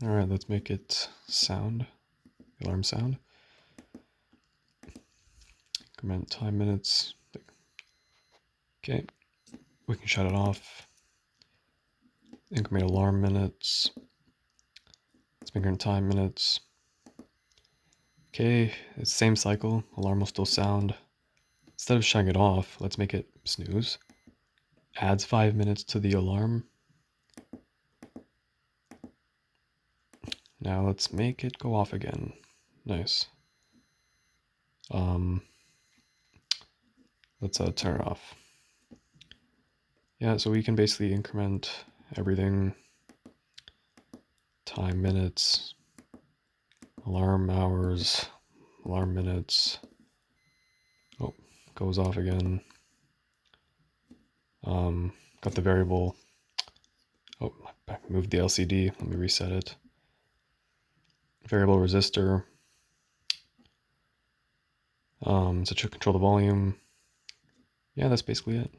All right, let's make it sound, alarm sound. Increment time minutes. Okay, we can shut it off. Increment alarm minutes. Let's make it time minutes. Okay, it's the same cycle. Alarm will still sound. Instead of shutting it off, let's make it snooze. Adds 5 minutes to the alarm. Now let's make it go off again. Nice. Let's turn it off. Yeah, so we can basically increment everything. Time minutes, alarm hours, alarm minutes. Oh, goes off again. Got the variable. Oh, I moved the LCD. Let me reset it. Variable resistor. To control the volume. Yeah, that's basically it.